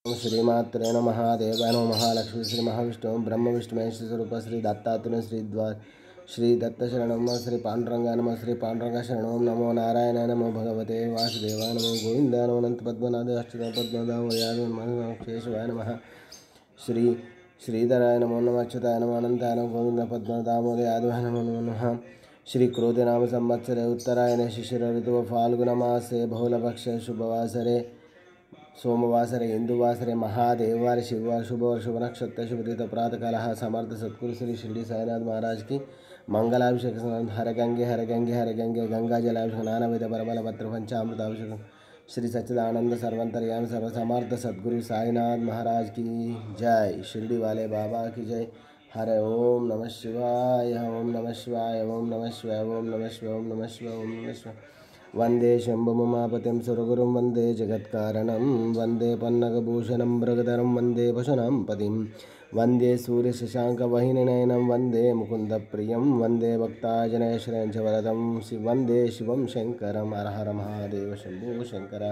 श्रीमात्रे नमः देवाय नमः महालक्ष्मी श्री महाविष्णु ब्रह्म विष्णु महेश स्वरूप श्री दत्तात्रेय श्री दत्तशरणं श्री पांडुरंगाय नमः श्री पांडुरंग शरणं नमो नारायणाय नमो भगवते वासुदेवाय नमो गोविन्दाय नमो अनंत पद्मनाभ अच्युत पद्मनाभाय नमः केशवाय नमः श्री श्रीधराय नमो नमः अच्युताय नमो अनंताय नमो गोविंद पद्मनाभाय नमो नमः श्री क्रोधि नाम संवत्सरे उत्तरायणे शिशिर ऋतु फाल्गुनमासे बहुलपक्षे शुभवासरे सोमवासरे इंदुवासरे महादेववार शिववार शुभवार शुभ नक्षत्र शुभदित प्रातःकाल समर्थ सद्गुरु श्री शिरडी साईनाथ महाराज की मंगलाभिषेक हर गंगे गंगा जलाभिषेक नानाविध परबल पत्र पंचामृताभिषेक श्री सच्चिदानंद सर्वंतर्यामी सर्व समर्थ सद्गुरु साईनाथ महाराज की जय। शिरडी वाले बाबा की जय। हरे ओम नमः शिवाय ओम नमः शिवाय ओम नमः शिवाय ओम नमः शिवाय ओम नमः शिवाय ओम नमः शिवाय। वंदे शंभुमुमापतिं सुरगुरुं वंदे जगत्कारणं वंदे पन्नगभूषणं मृगधरं वंदे पशूनां पतिं वंदे सूर्यशशाङ्कवाहिनीनयनं वंदे मुकुन्दप्रियं वंदे भक्ताजनैश्वर्यं च वरदं वंदे शिवं शङ्करं हर हर महादेव शंभो शंकर।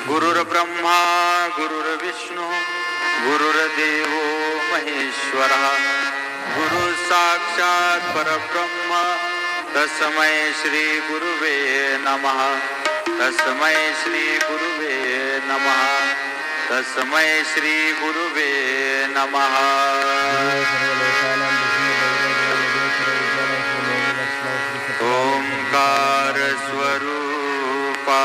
गुरुर्ब्रह्मा गुरुर्विष्णु गुरुर्देवो महेश्वरः गुरु साक्षात् परब्रह्म तस्मै श्री गुरुवे नमः तस्मै श्री गुरुवे नमः तस्मै श्री गुरुवे नमः। ओंकार स्वरूपा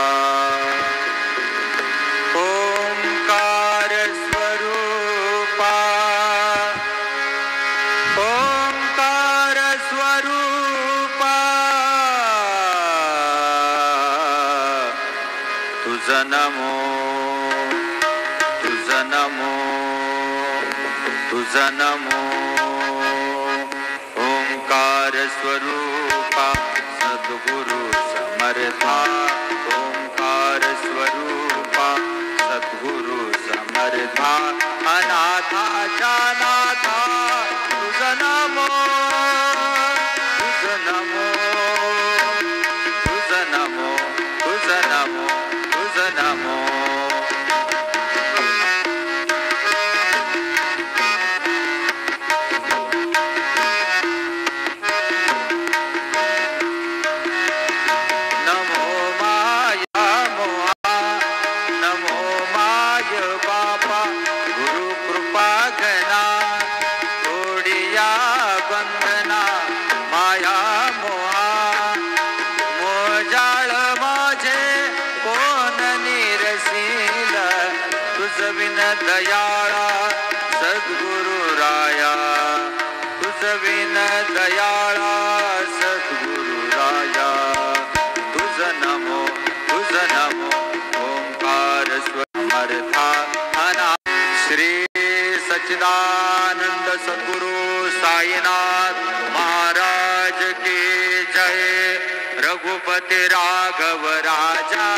नमो तुझा नमो ओंकार स्वरूपा सद्गुरु समर्था ओंकार स्वरूपा सद्गुरु समर्था अनाथा जानाथा तुझा नमो तुझा नमो तुझा नमो तुझा नमो तुझा नमो। नमो विन दयाळा सद्गुरु राया तुझ विन दयाळा सद्गुरु राया तुझ नमो ओंकार स्वर्थाना श्री सच्चिदानंद सद्गुरु साईनाथ महाराज की जय रघुपति राघव राजा